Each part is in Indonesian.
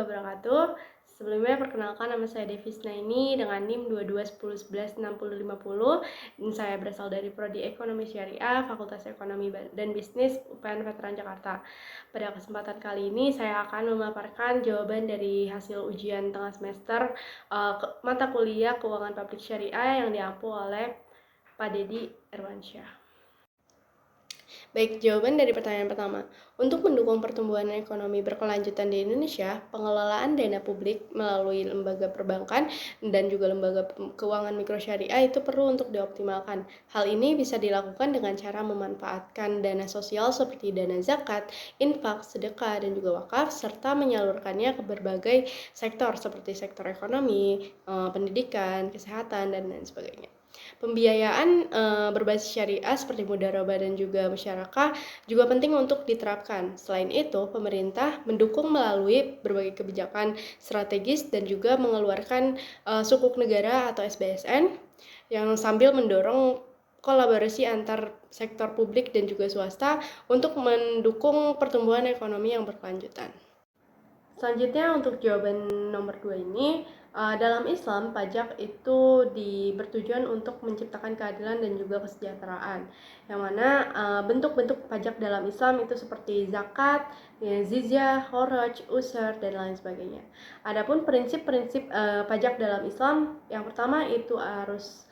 wabarakatuh. Sebelumnya perkenalkan, nama saya Devisna ini dengan NIM 2210116050 dan saya berasal dari Prodi Ekonomi Syariah, Fakultas Ekonomi dan Bisnis UPN Veteran Jakarta. Pada kesempatan kali ini saya akan memaparkan jawaban dari hasil ujian tengah semester mata kuliah Keuangan Publik Syariah yang diampu oleh Pak Dedi Irwansyah. Baik, jawaban dari pertanyaan pertama. Untuk mendukung pertumbuhan ekonomi berkelanjutan di Indonesia, pengelolaan dana publik melalui lembaga perbankan dan juga lembaga keuangan mikrosyariah itu perlu untuk dioptimalkan. Hal ini bisa dilakukan dengan cara memanfaatkan dana sosial seperti dana zakat, infak, sedekah, dan juga wakaf, serta menyalurkannya ke berbagai sektor seperti sektor ekonomi, pendidikan, kesehatan, dan lain sebagainya. Pembiayaan berbasis syariah seperti mudharabah dan juga musyarakah juga penting untuk diterapkan. Selain itu, pemerintah mendukung melalui berbagai kebijakan strategis dan juga mengeluarkan sukuk negara atau SBSN yang sambil mendorong kolaborasi antar sektor publik dan juga swasta untuk mendukung pertumbuhan ekonomi yang berkelanjutan. Selanjutnya untuk jawaban nomor 2 ini, dalam Islam pajak itu bertujuan untuk menciptakan keadilan dan juga kesejahteraan. Yang mana bentuk-bentuk pajak dalam Islam itu seperti zakat, jizyah, kharaj, usur, dan lain sebagainya. Adapun prinsip-prinsip pajak dalam Islam, yang pertama itu harus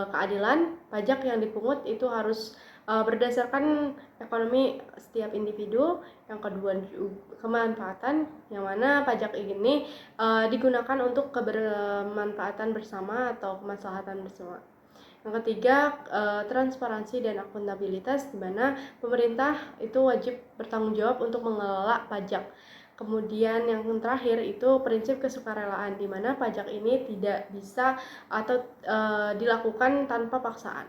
keadilan. Pajak yang dipungut itu harus berdasarkan ekonomi setiap individu. Yang kedua kemanfaatan, yang mana pajak ini digunakan untuk kebermanfaatan bersama atau kemaslahatan bersama. Yang ketiga, transparansi dan akuntabilitas, di mana pemerintah itu wajib bertanggung jawab untuk mengelola pajak. Kemudian yang terakhir itu prinsip kesukarelaan, di mana pajak ini tidak bisa atau dilakukan tanpa paksaan.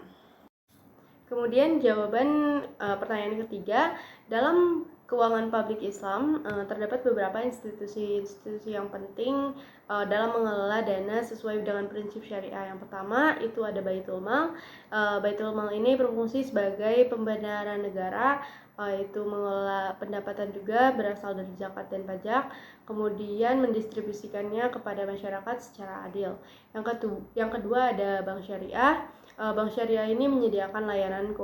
Kemudian jawaban pertanyaan ketiga, dalam keuangan publik Islam terdapat beberapa institusi-institusi yang penting dalam mengelola dana sesuai dengan prinsip syariah. Yang pertama itu ada Baitul Mal. Baitul Mal ini berfungsi sebagai pembenaran negara, itu mengelola pendapatan juga berasal dari zakat dan pajak, kemudian mendistribusikannya kepada masyarakat secara adil. Yang kedua ada Bank Syariah. Bank Syariah ini menyediakan layanan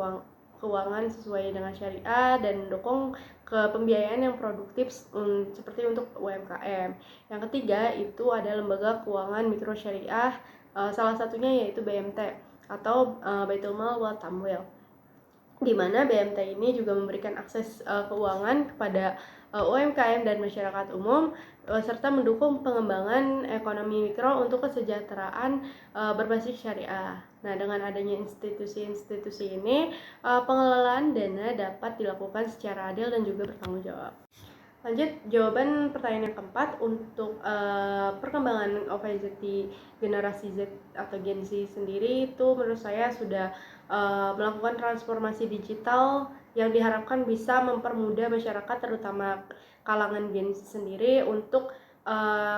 keuangan sesuai dengan syariah dan mendukung ke pembiayaan yang produktif seperti untuk UMKM. Yang ketiga itu ada lembaga keuangan mikro syariah, salah satunya yaitu BMT atau Baitul Mal wa Tamwil, di mana BMT ini juga memberikan akses keuangan kepada UMKM dan masyarakat umum, serta mendukung pengembangan ekonomi mikro untuk kesejahteraan berbasis syariah. Nah, dengan adanya institusi-institusi ini, pengelolaan dana dapat dilakukan secara adil dan juga bertanggung jawab. Lanjut, jawaban pertanyaan yang keempat, untuk perkembangan obesity generasi Z atau Gen Z sendiri itu menurut saya sudah melakukan transformasi digital yang diharapkan bisa mempermudah masyarakat terutama kalangan Gen Z sendiri untuk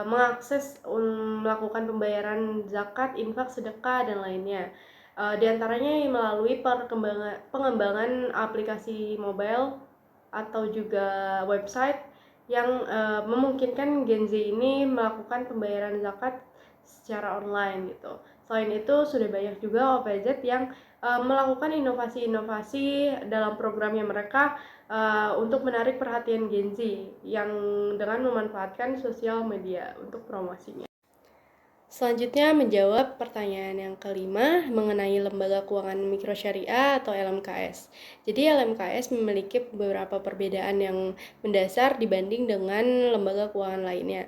mengakses melakukan pembayaran zakat, infak, sedekah, dan lainnya. Di antaranya melalui pengembangan aplikasi mobile atau juga website yang memungkinkan Gen Z ini melakukan pembayaran zakat secara online gitu. Selain itu sudah banyak juga OPZ yang melakukan inovasi-inovasi dalam programnya mereka untuk menarik perhatian Gen Z yang dengan memanfaatkan sosial media untuk promosinya. Selanjutnya menjawab pertanyaan yang kelima mengenai lembaga keuangan mikro syariah atau LMKS. Jadi LMKS memiliki beberapa perbedaan yang mendasar dibanding dengan lembaga keuangan lainnya.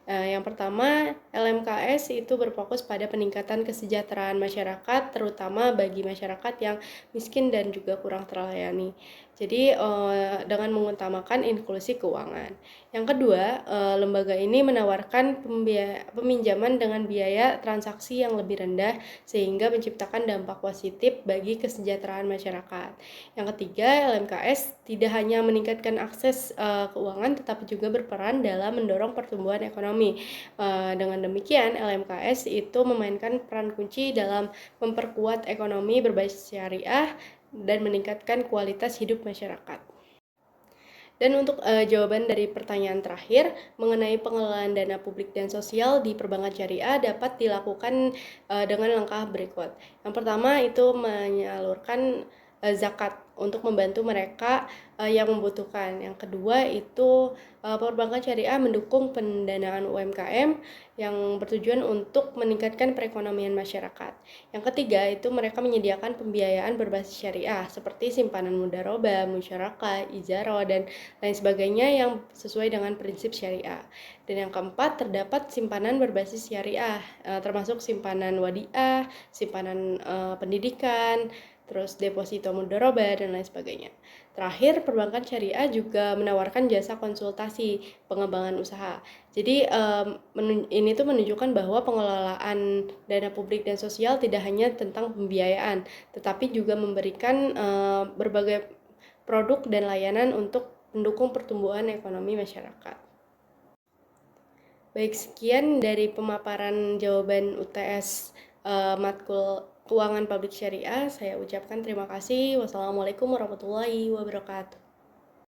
Yang pertama, LMKS itu berfokus pada peningkatan kesejahteraan masyarakat, terutama bagi masyarakat yang miskin dan juga kurang terlayani. Jadi dengan mengutamakan inklusi keuangan. Yang kedua, lembaga ini menawarkan peminjaman dengan biaya transaksi yang lebih rendah sehingga menciptakan dampak positif bagi kesejahteraan masyarakat. Yang ketiga, LMKS tidak hanya meningkatkan akses keuangan tetapi juga berperan dalam mendorong pertumbuhan ekonomi. Dengan demikian, LMKS itu memainkan peran kunci dalam memperkuat ekonomi berbasis syariah dan meningkatkan kualitas hidup masyarakat. Dan untuk jawaban dari pertanyaan terakhir mengenai pengelolaan dana publik dan sosial di perbankan syariah dapat dilakukan dengan langkah berikut. Yang pertama itu menyalurkan zakat untuk membantu mereka yang membutuhkan. Yang kedua itu perbankan syariah mendukung pendanaan UMKM yang bertujuan untuk meningkatkan perekonomian masyarakat. Yang ketiga itu mereka menyediakan pembiayaan berbasis syariah seperti simpanan mudharabah, musyarakah, ijarah, dan lain sebagainya yang sesuai dengan prinsip syariah. Dan yang keempat, terdapat simpanan berbasis syariah, termasuk simpanan wadiah, simpanan pendidikan, terus deposito mudharabah, dan lain sebagainya. Terakhir, perbankan syariah juga menawarkan jasa konsultasi pengembangan usaha. Jadi ini tuh menunjukkan bahwa pengelolaan dana publik dan sosial tidak hanya tentang pembiayaan, tetapi juga memberikan berbagai produk dan layanan untuk mendukung pertumbuhan ekonomi masyarakat. Baik, sekian dari pemaparan jawaban UTS matkul Keuangan Publik Syariah. Saya ucapkan terima kasih. Wassalamualaikum warahmatullahi wabarakatuh.